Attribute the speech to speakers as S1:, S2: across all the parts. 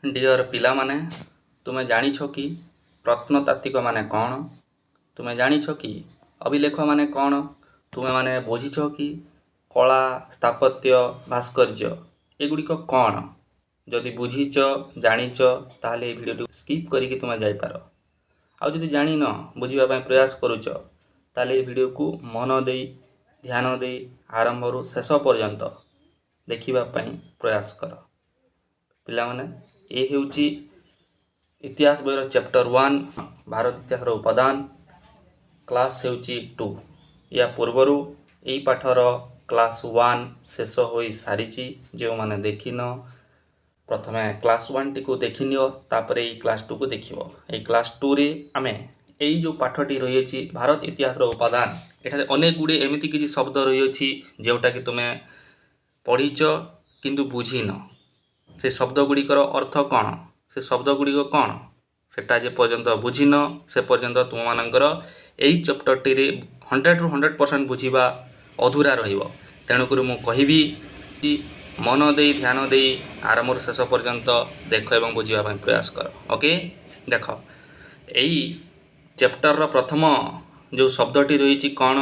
S1: Dear पिला माने तुमे जानिछ कि प्रत्नतात्विक माने कौन? तुमे जानिछ कि अभिलेख माने कौन? तुमे माने बुझिछ कि कला स्थापत्य भास्कर्य एगुड़िक कौन? जदि बुझिछ जानिछ ताहले भिडियो स्किप करिकि तुमे जाई पार। आउ जदि जानि न बुझिबा पय प्रयास करूछ ताहले भिडियो को मन देई ध्यान देई आरंभरू शेष पर्यंत देखिबा पय प्रयास कर। पिला माने ए हेउची इतिहास बहिर चैप्टर 1 भारत इतिहास उपादान क्लास हेउची 2 या पूर्वरु एई पाठर क्लास 1 शेष होई सारिची। जो माने देखिन प्रथमे क्लास 1 टी को देखिनियो तापरे एई क्लास 2 को देखिबो। एई क्लास 2 रे आमे एई जो पाठटी रहिएची भारत इतिहास उपादान एठारे अनेक गुडे एमिति किछि शब्द रहिएची जेउटा कि तुमे पढिच किंतु बुझिन। से शब्द गुड़िकर अर्थ कौन से शब्द गुड़िक कौन सेटा जे पर्यंत बुझिन से पर्यंत तुम मानकर एई चैप्टर टी 100 ରୁ 100% बुझिबा अधूरा रहिबो। तेणुक मु कहिबी कि मन देई ध्यान देई आरंभ शेष पर्यंत देख एवं बुझिबा पय प्रयास कर। ओके देख एई चैप्टर रो प्रथम जो शब्दटी रहिछि कौन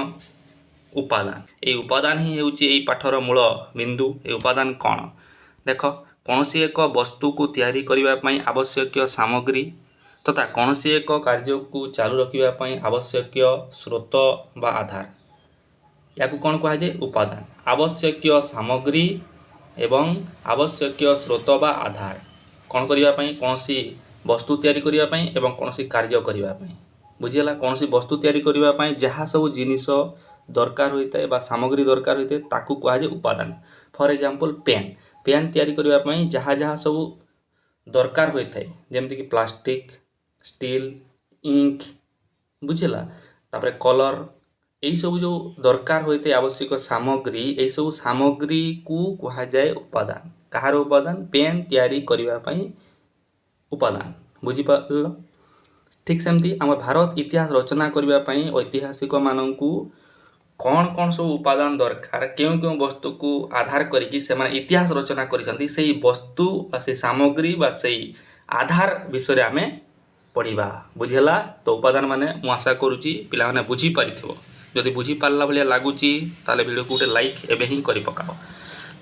S1: उपादान। एई उपादान ही हेउछि एई पाठर मूल बिंदु। ए उपादान कौन देख कौनसी एक वस्तु को तैयारी करिबा पय आवश्यक सामग्री तथा कौनसी एक कार्य को चालू रखिबा पय आवश्यक स्रोत बा आधार याकू कौन कहा जाए उपादान। आवश्यक सामग्री एवं आवश्यक स्रोत बा आधार कौन करिबा पय कौनसी वस्तु तैयारी करिबा पय एवं कौनसी कार्य करिबा पय बुझिला। कौनसी वस्तु तैयारी करिबा पय जहा सब जिनिस दरकार होइताय बा सामग्री दरकार होइताय ताकू कहा जाए उपादान। फॉर एग्जांपल पेन पेन तैयारी करिबा पय जहा जहा सब दरकार होइताय जेमति कि प्लास्टिक स्टील इंक बुझिला तापरे कलर एई सब जो दरकार होइताय आवश्यक सामग्री एई सब सामग्री को कहा जाए उपादान। कहार उपादान पेन तैयारी करिबा पय उपादान बुझि पारल। ठीक सेमती हम भारत इतिहास रचना करिबा पय ऐतिहासिक माननकू कौन कौन सब उपादान दरकार क्यों क्यों वस्तु को आधार करिकि से माने इतिहास रचना करिसंती सेही वस्तु बा से सामग्री बा सेही आधार विषय आमे पढ़िबा बुझिला। तो उपादान माने मु आशा करूची पिला माने बुझी पारिथिबो। जदि बुझी पारला भलिया लागुची ताले वीडियो को उटे लाइक एबे ही करि पकाओ।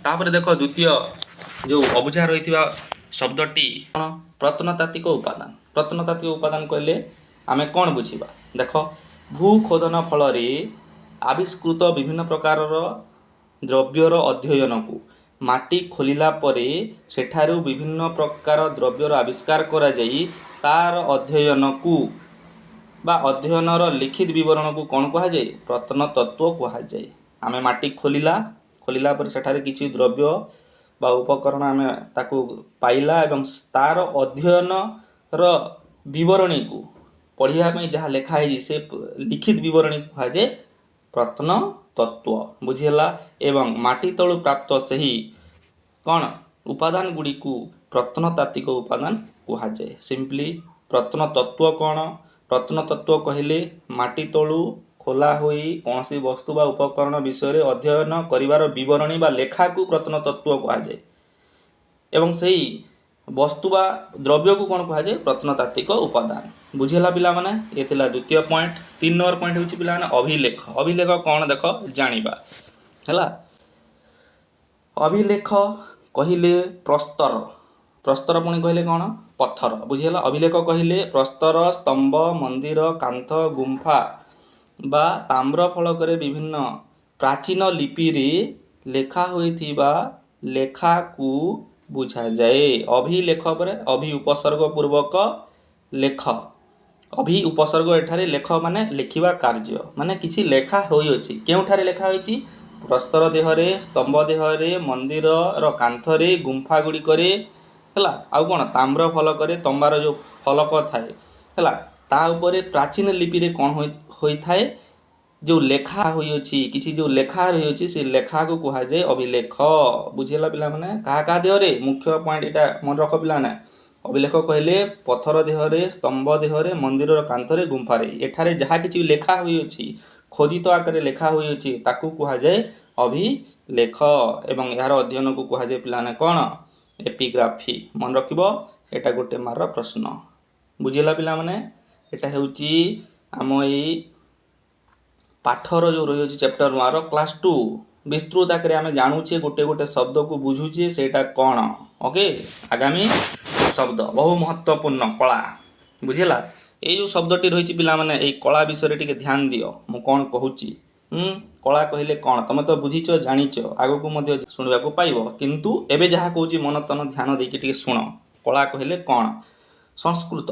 S1: तापर देखो द्वितीय जो अबुझा रहिथिबा शब्दटी प्रत्नतात्विक उपादान। प्रत्नतात्विक उपादान कहले आमे कोन बुझिबा देखो भू खोदन फल रे आविष्कृत विभिन्न प्रकार द्रव्यर अध्ययन को माटी खोलिला परे सेठारु विभिन्न प्रकार द्रव्यर आविष्कार करा जाई तार अध्ययन को बा अध्ययनर लिखित विवरण को कौन कहा जाए प्रत्नतत्व कहा जाए। आमे माटी खोलिला खोलिला परे सेठारे किछि द्रव्य बा उपकरण आमे ताकू पाइला एवं तार अध्ययन र विवरणी को पढ़िया में जहाँ लेखा है से लिखित विवरणी कहा जाए प्रत्नतत्व बुझिला। एवं माटी तलु प्राप्त सही कौन उपादान गुड़ी को प्रत्नतात्विक उपादान कहा जाए। सिंपली प्रत्नतत्व कौन प्रत्नतत्व कहले माटी तलु खोला होई कौन सी वस्तु बा उपकरण विषय अध्ययन करिवार विवरणी बा लेखा को प्रत्नतत्व कहा जाए। एवं सही वस्तु बा द्रव्य को कौन कहा जाए प्रत्नतात्विक उपादान बुझेला पिला माने। ये थिला द्वितीय पॉइंट। 3 नंबर पॉइंट होची पिला माने अभिलेख। अभिलेख कौन देख जानिबा हैला। अभिलेख कहिले प्रस्तर प्रस्तर पुणी कहले कौन पत्थर बुझेला। अभिलेख कहिले प्रस्तर स्तंभ मंदिर कांथ गुंफा बा ताम्र फलक रे विभिन्न प्राचीन लिपि रे लेखा होइथिबा लेखा को बुझा जाए। अभिलेख पर अभि उपसर्ग पूर्वक लेख अभि उपसर्ग एठारे लेख माने लिखिबा कार्य माने किछि लेखा होई अछि केउठारे लेखा होईछि प्रस्तर देहरे स्तंभ देहरे मंदिर रो कांथरे गुंफा गुडी करे हला। आउ कोन ताम्र फलक रे तंबार जो फलक थाए हला ता ऊपर प्राचीन लिपि रे कोन होई थाए जो लेखा होई अछि किछि जो लेखा रही अछि से लेखा को कहा जाए अभिलेख बुझेला पिला माने। कहा का देहरे मुख्य पॉइंट एटा मन रख पिला ना। अभिलेख कहले पत्थर देहरे स्तंभ देहरे मंदिर कांथरे गुंफारे एठारे जहा किछि लेखा होई अछि खोदित आकारे लेखा होई अछि ताकू कहा जाए अभिलेख। एवं यार अध्ययन को कहा जाए पिला ना कोन एपिग्राफी मन रखिबो एटा गोटे मार प्रश्न बुझिला पिला माने एटा हेउची आम एई पाठर जो रही चैप्टर 1 क्लास 2 विस्तृत आकार आम जानूचे गोटे गोटे शब्द को बुझुचे सेटा कौन। ओके आगामी शब्द बहु महत्वपूर्ण कला बुझिला ये जो शब्दटी रही पिला माने एई कला विषय टिके ध्यान दियो मु कौन कहूची कला कहले कौन तुम तो बुझीच जानीच आगो को मध्य शुणा पाइब किंतु एबे जहाँ कहूँ मन तन ध्यान देकी टिके शुण कला कहले कौन। संस्कृत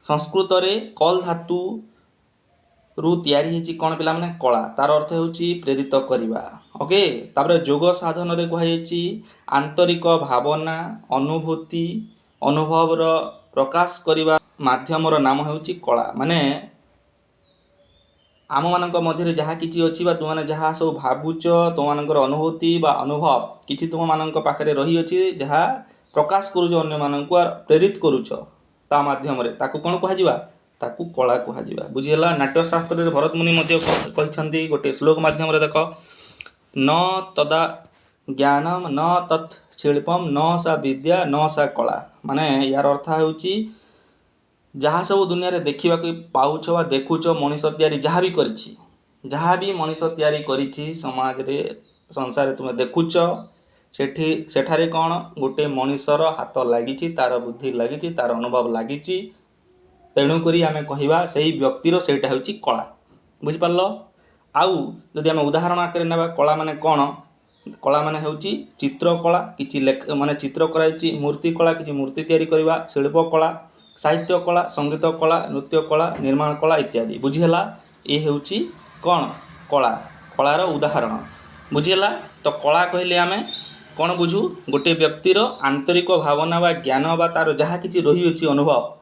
S1: संस्कृत रे कल धातु रु तैयारी हेची कौन पिला माने कला तार अर्थ हेउची प्रेरित करिवा। ओके तापर जोग साधन रे कहायची आंतरिक भावना अनुभूति अनुभव रो प्रकाश करिवा माध्यमर नाम हेउची कला माने आम मानक मध्य जहाँ किसी अच्छी तुम जहाँ सब भावुच तुम मान अनुभूति बा अनुभव किसी तुम मान पाखे रही अच्छी जहाँ प्रकाश करुच अन्य मानक प्रेरित करुच ता माध्यम रे ताकू कौन कह ताकू कला कह बुझीगला। नाट्यशास्त्र भरत मुनि कहते गोटे श्लोक माध्यम देख न तदा ज्ञानम न तत् शिल्पम न सा विद्या न सा कला माने यार अर्थ होउची जहाँ सब दुनिया रे देखा पाउछ वा देखुच मनीष तैयारी जहाँ भी करिछि जहाँ भी मनीष तैयारी करिछि समाज रे संसार रे तुम देखुच सेठारे कौन गोटे मनीषर हाथ लगी तार बुद्धि लगी तार अनुभव लगी तेणुक आम कह से व्यक्तिर सेटा हूँ कला बुझिपार। आउ जदि आम उदाहरण आकार ना कला माने कौन कला माने हूँ चित्रकला कि माने चित्र कराई मूर्ति कला कि मूर्ति तैयारी करवा शिल्प कला साहित्य कला संगीत कला नृत्य कला निर्माण कला इत्यादि बुझीगला। ये हूँ कौन कला कलार उदाहरण बुझीगला। तो कला कहले आम कौन बुझू गोटे व्यक्तिर आंतरिक भावना व ज्ञान बा तार जहाँ किसी रही अच्छी अनुभव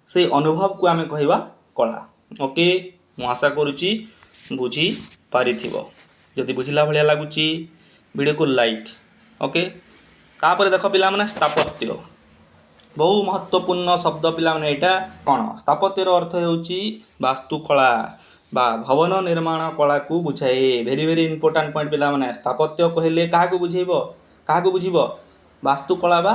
S1: से अनुभव को आम कहवा कला। ओके मु आशा करुच्ची बुझी पारिथिबो जदि बुझिला भलिया लागुची वीडियो को लाइक। ओके तापर देख पिला माने स्थापत्य बहु महत्वपूर्ण शब्द पिला माने एटा कौन स्थापत्यर अर्थ हेउची वास्तुकला बा भवन निर्माण कला को बुझाए। वेरी वेरी इंपोर्टेंट पॉइंट पिला माने स्थापत्य कहले काहा को बुझेइबो काहा को बुझिबो वास्तुकला बा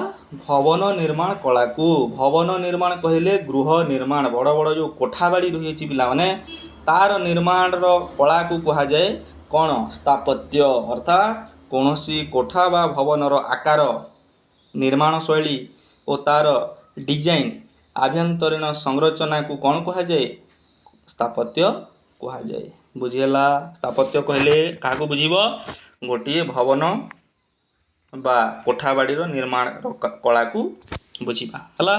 S1: भवन निर्माण कला को भवन निर्माण कहले गृह निर्माण बड़ बड़ जो कोठा बाड़ी रही अछि पिला माने तार निर्माण रो कला को कहा जाए कौन स्थापत्य अर्थात कौनसी कोठा बा भवन रो आकार निर्माण शैली और तार डिजाइन आभ्यंतरीण संरचना को कौन कहा जाए स्थापत्य कहा जाए बुझीगला। स्थापत्य कहले क्या बुझीबो गोटे भवन बा कोठा बाड़ीर निर्माण कला को बुझीबा हला।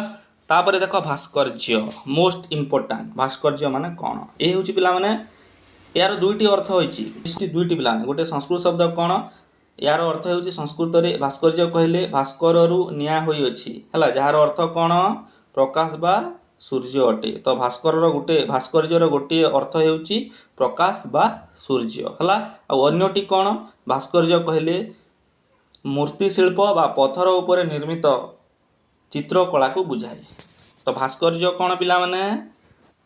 S1: तापर देख भास्कर्य मोस्ट इंपोर्टेंट भास्कर्य माने कौन ये हूँ पिला माने यार दुईटी अर्थ होती दुईटी पिला गोटे संस्कृत शब्द कौन यार अर्थ होउची संस्कृत रे भास्कर्य कहले भास्कर रु निया होई अछि हला जार अर्थ कौन प्रकाश बा सूर्य अटे। तो भास्कर्यर गोटे अर्थ होउची प्रकाश बा सूर्य हला। आ अन्यटी कौन भास्कर्य कहले मूर्ति शिल्प बा पत्थर उपरे निर्मित चित्रकला को बुझाए। तो भास्कर्य कौन पिला माने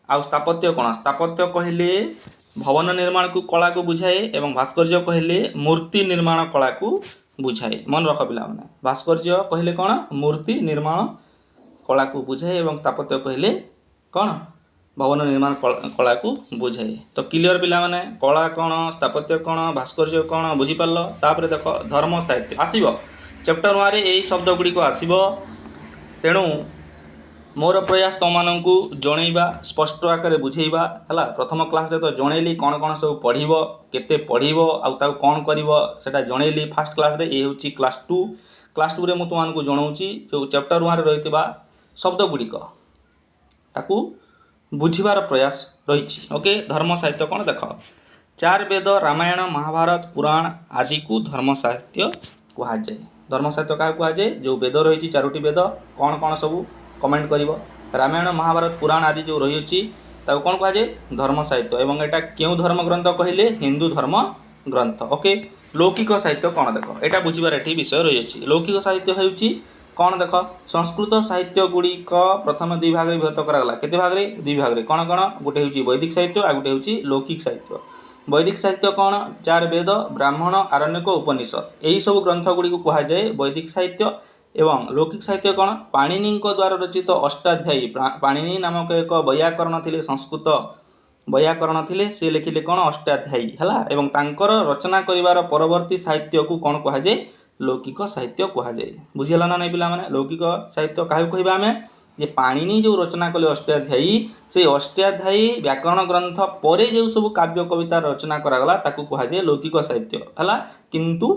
S1: आ स्थापत्य कौन स्थापत्य कहले भवन निर्माण को कला को बुझाए एवं भास्कर्य कहले मूर्ति निर्माण कला को बुझाए। मन रख पिला माने भास्कर्य कहले कौन मूर्ति निर्माण कला को बुझाए एवं स्थापत्य कहले कौन भवन निर्माण कला को बुझाए। तो क्लियर पिला माने कला कौन स्थापत्य कौन भास्कर्य कौन बुझी पारल। तापर देख धर्म साहित्य आसीबो चैप्टर 1 रे एई शब्द गुडी को आसीबो तेणु मोर प्रयास तुम मानू जनइबा स्पष्ट आकार बुझेबा है। प्रथम क्लास रे तो जनइली कौन कौन सब पढ़ब केते पढ़ब आउ कौन कर सेटा जनइली फास्ट क्लास रे ये हूँ क्लास 2 रे मु तुमको जनाऊँगी जो चैप्टर 1 रे रही शब्द गुड़िक ताकू बुझिबार प्रयास रही। ओके धर्म साहित्य कौन देख 4 वेद रामायण महाभारत पुराण आदि को धर्म साहित्य कहुए। धर्म साहित्य क्या कहुए जो वेद रही 4टी वेद कौन कौन सब कमेंट करिवो रामायण महाभारत पुराण आदि जो रही अछि ताको कौन कहा जाए धर्म साहित्य एवं एटा क्यों धर्म ग्रंथ कहले हिंदू धर्म ग्रंथ। ओके लौकिक साहित्य कौन देख एटा बुझिबार एठी विषय रही अछि। लौकिक साहित्य हेउछि कौन देख संस्कृत साहित्य गुड़िक प्रथम 2 भाग रे विभक्त करागला केते भाग रे 2 भाग रे कौन कौन गोटे हेउछि वैदिक साहित्य आ गोटे हेउछि लौकिक साहित्य। वैदिक साहित्य कौन 4 वेद ब्राह्मण आरण्यक उपनिषद यही सब ग्रंथ गुड़ी को कहा जाए वैदिक साहित्य एवं लौकिक साहित्य कौन पाणिनि द्वारा रचित अष्टाध्यायी पाणिनि नामक एक वैयाकरण थिले संस्कृत वैयाकरण थिले से लिखिले कौन अष्टाध्यायी है एवं तांकर रचना करिवार परवर्ती साहित्य को कौन कहा जाए लौकिक साहित्य कहा जाए बुझीगला ना नहीं पिला माने लौकिक साहित्य काहे कहबा हमें जे पाणिनि जो रचना कले अष्टाध्यायी से अष्टाध्यायी व्याकरण ग्रंथ परे जो सब काव्य कविता रचना करागला ताकू कहा जाए लौकिक साहित्य है किंतु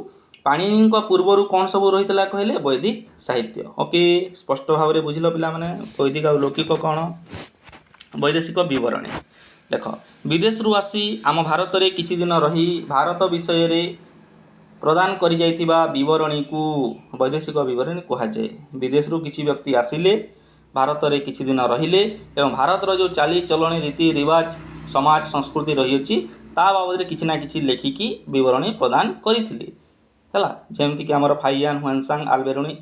S1: पाणिनि पूर्वर कौन सब रही कहले वैदिक साहित्य ओके स्पष्ट भाव में बुझिल पिला माने वैदिक और लौकिक कौन वैदेशिक विवरणी देख विदेश रु आसी आम भारत में किछि दिन रही भारत विषय रे प्रदान करि जाइतिबा विवरणी को वैदेशिक विवरणी कहा जाए विदेश रु किछि व्यक्ति आसिले भारत में किछि दिन रहिले एवं भारतर जो चाली चलणी रीति रिवाज समाज संस्कृति रही अछि ता बाबद किछि ना किछि लेखिकी विवरणी प्रदान करिथिले है जमती कि आमर फाइयान हुआनसांग आलबेरुनी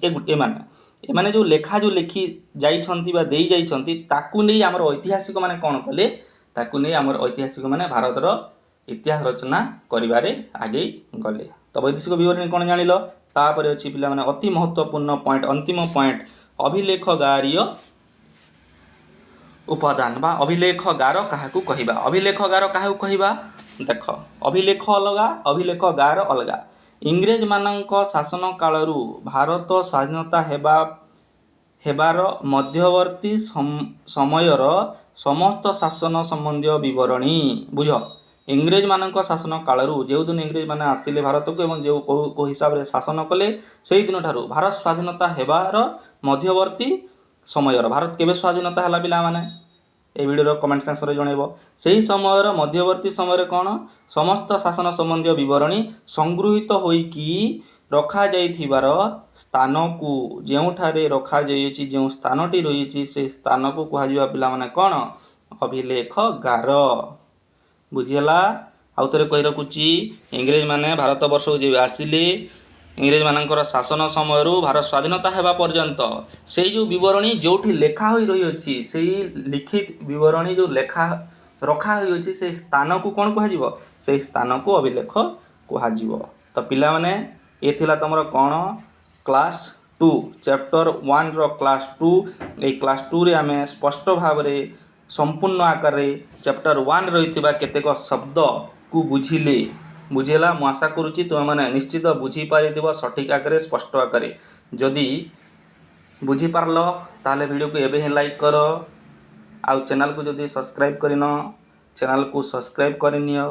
S1: एमाने जो लेखा जो लेखि जाइछंती बा देई जाइछंती ताकू नै आमर ऐतिहासिक माने कोन कले ताकू नै आमर ऐतिहासिक माने भारतर इतिहास रचना करिवारे आगे गले तो वैदेशिक विवरणी कोन जानिलो तापर अछि पिला माने अति महत्वपूर्ण पॉइंट अंतिम पॉइंट अभिलेखगारीय उपादान बा अभिलेखगार काहाकू कहिबा अभिलेखगार काहाकू कहिबा देख अभिलेख अलगा अभिलेखगार अलगा इंग्रेज मानक शासन कालरू भारत स्वाधीनता हेबार मध्यवर्ती समयर समस्त शासन संबंधी विवरणी बुझ इंग्रेज मानक शासन कालरू जो दिन इंग्रेज माने आसिले भारत को एवं जो को हिसाब से शासन कले से दिन ठारू भारत स्वाधीनता हेबार मध्यवर्ती समयर भारत केबे स्वाधीनता हला पिला माने ए वीडियो कमेंट सेक्शन में जनइब से समय मध्यवर्ती समय कौन समस्त शासन संबंधी विवरणी संगृहित होइकी रखा जाइथिबार स्थान को जेउठारे रखा जाइछि जो स्थानटी रही से स्थान को कह पिला माने कौन अभिलेखगार बुझीगला आउ थे कही रखुची इंग्रेज माने भारत वर्ष जो आसिले इंग्रेज मानकर शासन समय भारत स्वाधीनता हेबा पर्यंत से जो विवरणी जो लेखा हो रही अछि से लिखित विवरणी जो लेखा रखा होइछि से स्थान को कौन कह से स्थान को अभिलेख कह तो पिला माने ये थिला तमर कौन क्लास 2 चैप्टर 1 रो क्लास 2 ए क्लास 2 रे आमे स्पष्ट भाव रे संपूर्ण आकार रे चैप्टर 1 रहितबा केतेक शब्द को बुझिले बुझेला मु आशा करुच्ची तुम मैंने निश्चित बुझीपार सठिक आकार स्पष्ट आकार जदि बुझीपार ताले वीडियो को एवं लाइक कर आउ चैनल को जदि सब्सक्राइब करन चैनल को सब्सक्राइब करनियो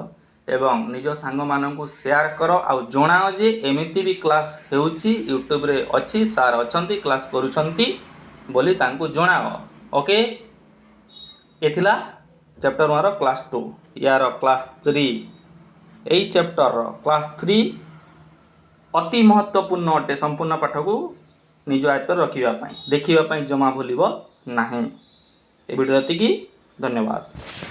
S1: एवं निज सांग मानू शेयर कर आउ जनाओ जे एमती भी क्लास होउची यूट्यूब रे अच्छी सार अच्छी क्लास करुछंती बोली तांको जनाओ ओके एथिला चैप्टर 1 रो क्लास 2 यार क्लास 3 यही चैप्टर क्लास 3 अति महत्वपूर्ण अटे संपूर्ण पाठ को निज आयत्त रखिबा देखिबा जमा भूलिबो नाही ए वीडियो धन्यवाद।